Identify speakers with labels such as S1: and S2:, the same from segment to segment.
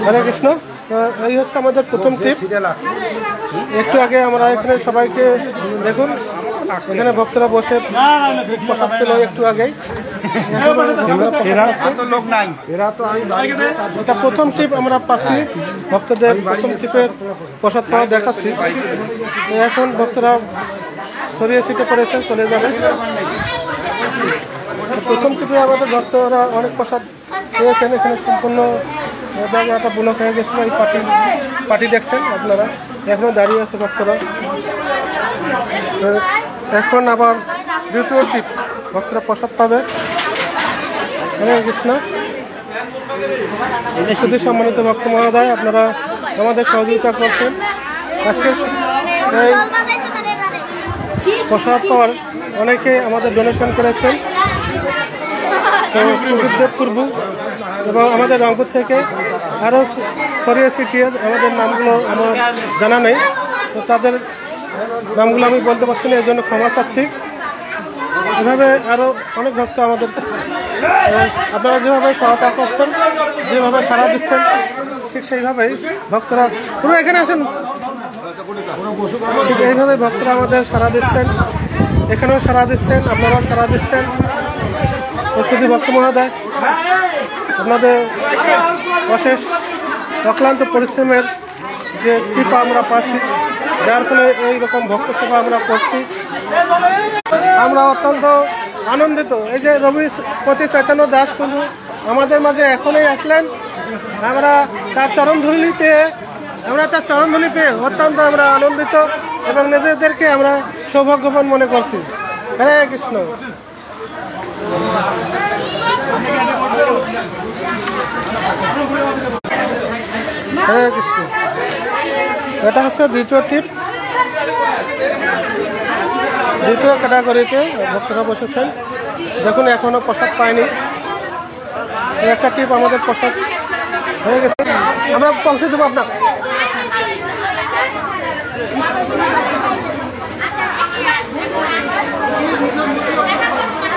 S1: হরে কৃষ্ণ। এই হচ্ছে আমাদের প্রথম ট্রিপ। একটু আগে আমরা এখানে সবাইকে দেখুন, এখানে ভক্তরা বসে প্রসাদ পেল একটু আগেই। এটা প্রথম ট্রিপ আমরা পাচ্ছি, ভক্তদের প্রথম ট্রিপের প্রসাদ পাওয়া দেখাচ্ছি। এখন ভক্তরা সরিয়ে সিটে পড়েছে, চলে যাবে। প্রথম ট্রিপে আমাদের ভক্তরা অনেক প্রসাদ পেয়েছেন। এখানে সম্পূর্ণ জায়গাটা ব্লক হয়ে গেছিলো। এই পার্টি দেখছেন আপনারা, এখনও দাঁড়িয়ে আছে ভক্তরা। এখন আবার দ্বিতীয় ট্রিপ ভক্তরা প্রসাদ পাবে। হরে কৃষ্ণ। শুধু সম্মানিত ভক্ত মহোদয়, আপনারা আমাদের সহযোগিতা করছেন। আজকে এই প্রসাদ পাওয়ার অনেকে আমাদের ডোনেশন করেছেন। তো প্রদীপদেব পূর্ব এবং আমাদের রংপুর থেকে আরও ছড়িয়ে ছিটিয়ে আমাদের নামগুলো আমার জানা নেই, তো তাদের নামগুলো আমি বলতে পারছি না, এই জন্য ক্ষমা চাচ্ছি। এভাবে আরও অনেক ভক্ত আমাদের, আপনারা যেভাবে সহায়তা করছেন, যেভাবে সাড়া দিচ্ছেন, ঠিক সেইভাবেই ভক্তরা পুরো এখানে আসেন, ঠিক এইভাবে ভক্তরা আমাদের সাড়া দিচ্ছেন। এখানেও সাড়া দিচ্ছেন, আপনারাও সাড়া দিচ্ছেন। শুধু ভক্ত মহোদয়, আপনাদের অশেষ অক্লান্ত পরিশ্রমের যে কৃপা আমরা পাচ্ছি, যার ফলে এইরকম ভক্ত সেবা আমরা করছি। আমরা অত্যন্ত আনন্দিত। এই যে রবিপতি চৈতন্য দাস প্রভু আমাদের মাঝে এখনই আসলেন, আমরা তার চরণধূলি পেয়ে অত্যন্ত আমরা আনন্দিত এবং নিজেদেরকে আমরা সৌভাগ্যবান মনে করছি। হরে কৃষ্ণ। হরে কৃষ্ণ। এটা হচ্ছে দ্বিতীয় ট্রিপ, দ্বিতীয় ক্যাটাগরিতে ভক্তরা বসেছেন। দেখুন এখনো প্রসাদ পায়নি। একটা ট্রিপ আমাদের প্রসাদ হয়ে গেছে, আমরা পৌঁছে দেবো আপনার।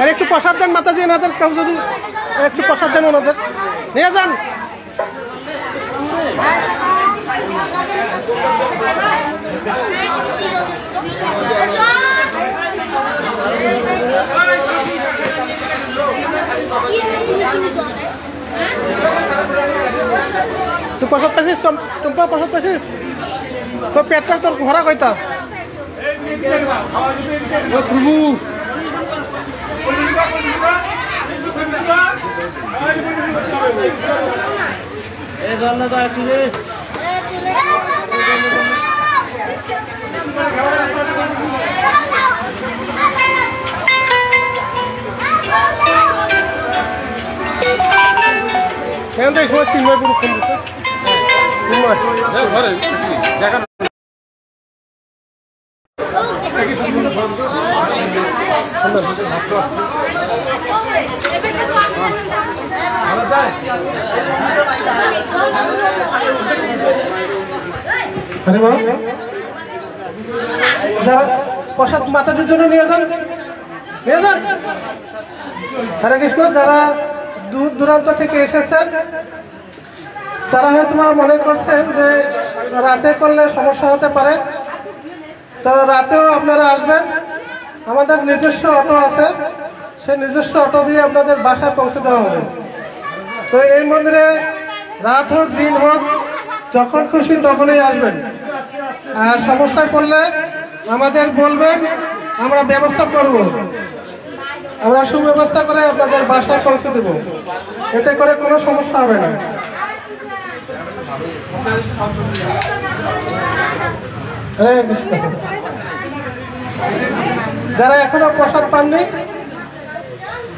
S1: আর একটু প্রসাদ দেন মাতাজি, এনাদের কেউ যদি একটু প্রসাদ দেন, ওনাদের নিয়ে যান। তুই প্রসাদ পাইছিস? টুম্পা প্রসাদ পাইছিস? তোর পেটটা তোর ভরা কইতা প্রভু। এখান থেকে সময় চিন্ময় পুরো ফোন দিচ্ছে। যারা প্রসাদ মাতাজির জন্য নিয়ে যান। হরে কৃষ্ণ। যারা দূর দূরান্ত থেকে এসেছেন তারা হয়তো মনে করছেন যে রাতে করলে সমস্যা হতে পারে, তো রাতেও আপনারা আসবেন। আমাদের নিজস্ব অটো আছে, সেই নিজস্ব অটো দিয়ে আপনাদের বাসায় পৌঁছে দেওয়া হবে। তো এই মন্দিরে রাত হোক দিন হোক যখন খুশি তখনই আসবেন। আর সমস্যায় পড়লে আমাদের বলবেন, আমরা ব্যবস্থা করব, আমরা সুব্যবস্থা করে আপনাদের বাসায় পৌঁছে দেব, এতে করে কোনো সমস্যা হবে না। হরে কৃষ্ণ। যারা এখনো প্রসাদ পাননি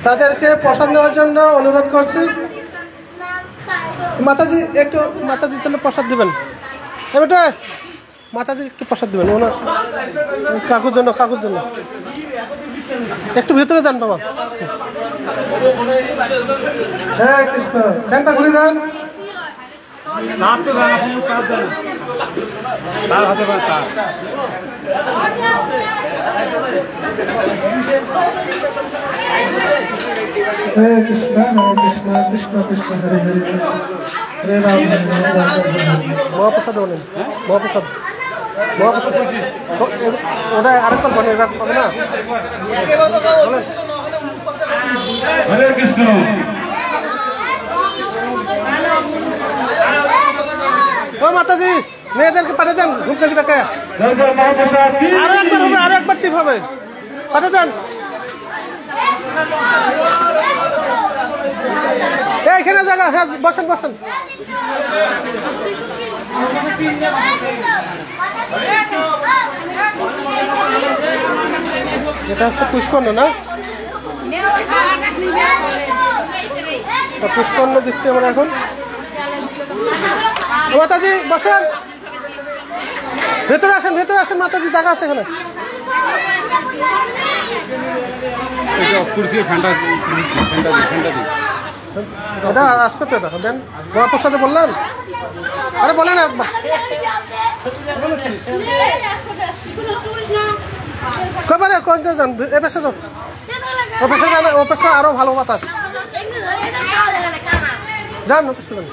S1: তাদেরকে প্রসাদ নেওয়ার জন্য অনুরোধ করছি। মাতাজি একটু মাতাজির জন্য প্রসাদ দেবেন। বেটা মাতাজি একটু প্রসাদ দেবেন ওনার কাকুর জন্য একটু ভিতরে যান বাবা। হ্যাঁ কৃষ্ণ। ফ্যানটা ঘুরে দেন। हरे कृष्णा कृष्ण कृष्ण हरे हरे हरे राम महाप्रसाद বলেন महाप्रसाद महाप्रसाद ওটা আরেকবার বলে হবে না
S2: हरे कृष्ण
S1: ও মাতাজি মেয়েদেরকে পাঠিয়ে দেন ঘুম থেকে ডাকে আরো একবার টিপ হবে পাঠিয়ে দেন এইখানে জায়গা হ্যাঁ বসেন বসেন এটা হচ্ছে পুষ্পন্ন না পুষ্পন্ন দিচ্ছি আমরা এখন মাতাজি বসেন ভেতরে আসেন মাতাজি জায়গা আছে এখানে এটা আসবে তো এটা দেন মহাপ্রসাদে বললেন আরে বলেন একবার কবারে কোনটা যান এ পাশে যাও ও পাশে আরো ভালো বাতাস যান ও পাশে যান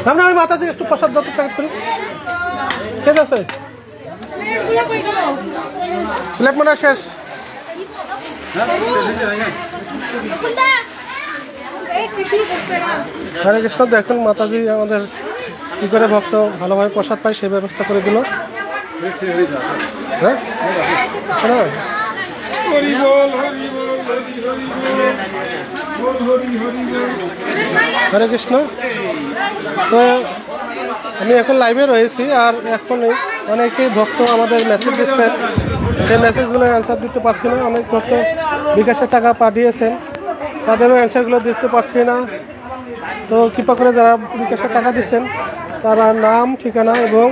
S1: আমরা ওই মাতাজি একটু প্রসাদ দত্ত প্যাকেট করি ঠিক আছে প্লেট মনে শেষ হরে কৃষ্ণ দেখুন মাতাজি আমাদের কি করে ভক্ত ভালোভাবে প্রসাদ পায় সেই ব্যবস্থা করে দিল হ্যাঁ হরে কৃষ্ণ তো আমি এখন লাইভে রয়েছি আর এখন অনেকেই ভক্ত আমাদের মেসেজ দিচ্ছেন সেই মেসেজগুলো অ্যান্সার দিতে পারছি না অনেক ভক্ত বিকাশের টাকা পাঠিয়েছেন তাদেরও অ্যান্সারগুলো দিতে পারছি না তো কৃপা করে যারা বিকাশের টাকা দিচ্ছেন তারা নাম ঠিকানা এবং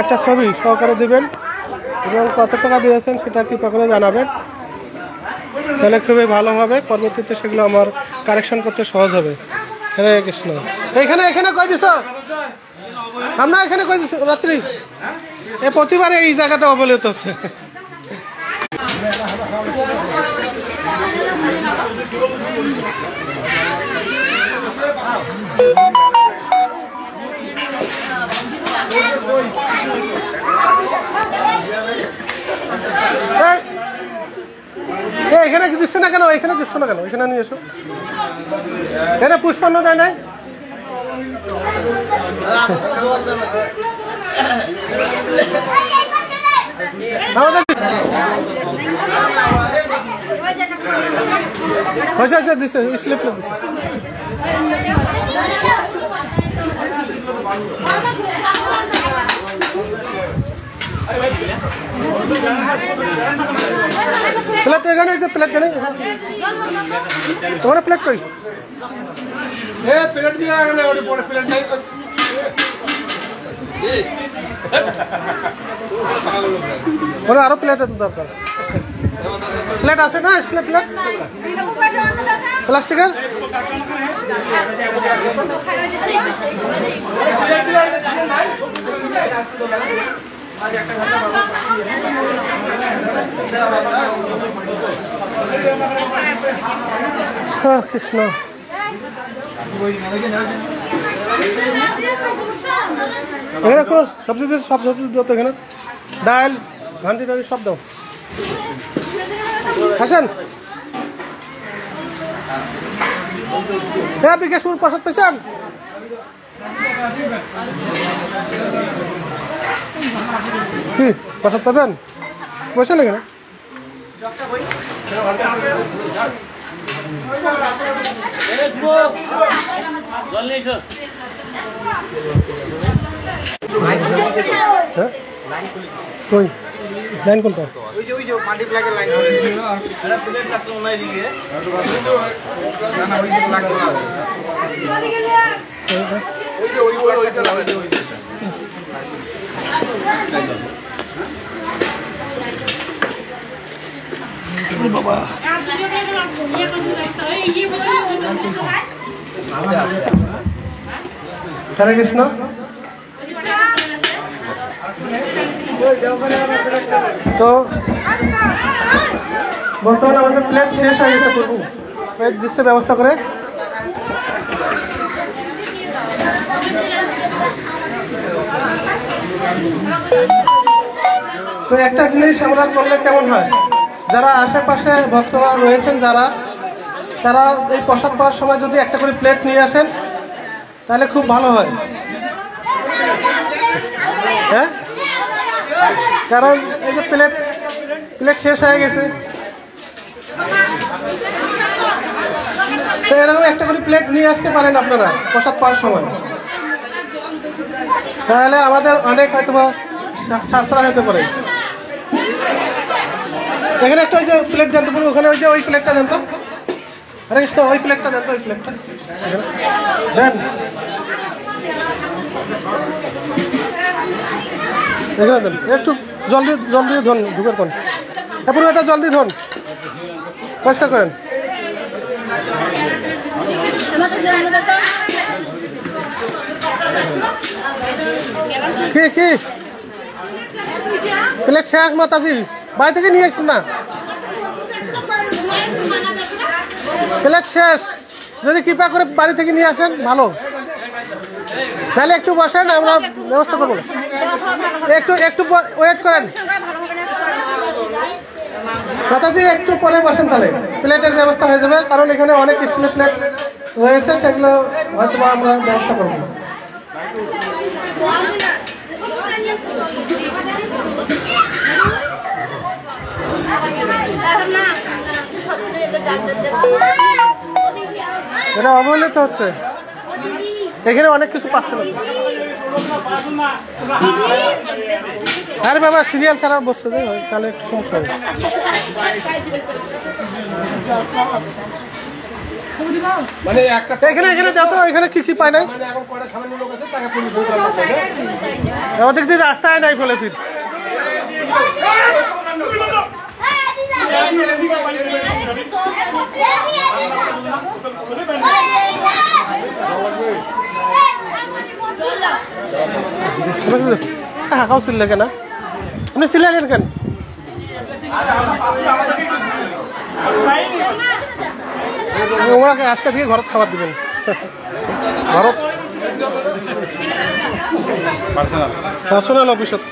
S1: একটা ছবি সহকারে দেবেন এবং কত টাকা দিয়েছেন সেটা কৃপা করে জানাবেন তাহলে খুবই ভালো হবে পরবর্তীতে সেগুলো আমার কারেকশন করতে সহজ হবে হরে কৃষ্ণ এখানে কই দিছ আমরা এখানে কই দিছি রাত্রি এ প্রতিবারে এই জায়গাটা অবহেলিত হচ্ছে এখানে দিচ্ছে না কেন এখানে দিচ্ছ না কেন এখানে নিয়ে এসো এটা পুষ্পন্ন দেয় নাই হয়েছে দিচ্ছে স্লিপ দিচ্ছে প্লেট এখানে যে প্লেট জানে তোমার প্লেট কই প্লেট দিয়ে আগে ওরে পরে প্লেট নাই ওরে আরো প্লেট দরকার প্লেট আছে না স্লিপ প্লেট প্লাস্টিকের কৃষ্ণ এখানে সবজি সব সবজি দাও তো এখানে ডাল ঘান্টি টাড়ি সব দাও হাসান হ্যাঁ বিকাশপুর প্রসাদ পেয়েছেন কি প্রসাদ পাবেন বসেন এখানে কই লাইন কোনটা ওই যে মাটি ব্ল্যাকের লাইন এটা প্লেট রাখলো না এদিকে না ওই যে ব্ল্যাক করা আছে ওই যে ওই ব্ল্যাকটা লাগাই ওই বাবা হরে কৃষ্ণ। তো বর্তমানে আমাদের প্লেট শেষ হয়ে গেছে, প্রভু প্লেট দিচ্ছে ব্যবস্থা করে। তো একটা জিনিস আমরা করলে কেমন হয়, যারা আশেপাশে ভক্তরা রয়েছেন তারা এই প্রসাদ পাওয়ার সময় যদি একটা করে প্লেট নিয়ে আসেন তাহলে খুব ভালো হয়। হ্যাঁ, কারণ এই যে প্লেট শেষ হয়ে গেছে, তো এরকম একটা করে প্লেট নিয়ে আসতে পারেন আপনারা প্রসাদ পাওয়ার সময়, তাহলে আমাদের অনেক হয়তো সাশ্রয় হতে পারে। এখানে একটা ওই যে প্লেট দেন তো, ওখানে ওই যে ওই প্লেটটা দেন তো। আরে কৃষ্ণ, ওই প্লেটটা দেন তো, ওই প্লেটটা দেন। এখানে দেন, একটু জলদি ধন ঢুকের কোন, তারপরে এটা জলদি ধন পরিষ্কার করেন। কি প্লেট শেষ মাতাজি, বাড়ি থেকে নিয়ে আসুন না, প্লেট শেষ। যদি কৃপা করে বাড়ি থেকে নিয়ে আসেন ভালো, তাহলে একটু বসেন, আমরা ব্যবস্থা করবো। একটু ওয়েট করেন মাতাজি, একটু পরে বসেন, তাহলে প্লেটের ব্যবস্থা হয়ে যাবে। কারণ এখানে অনেক স্টিলের প্লেট রয়েছে, সেগুলো হয়তো আমরা ব্যবস্থা করবো। এটা অবহেলিত হচ্ছে, এখানে অনেক কিছু পাচ্ছে না। আরে বাবা, সিরিয়াল ছাড়া বসছে যে, তাহলে একটু সমস্যা হবে।
S2: মানে একটা
S1: এখানে দেখো, এখানে কি পায় নাই, আমাদের যে রাস্তায় নাই ফলে ফির হাঁকাও ছিল কেন, আপনি ছিলেন কেন? ওনাকে আজকে দিয়ে ঘরত খাবার দিবেন, ঘরত পার্সোনাল অফিসত।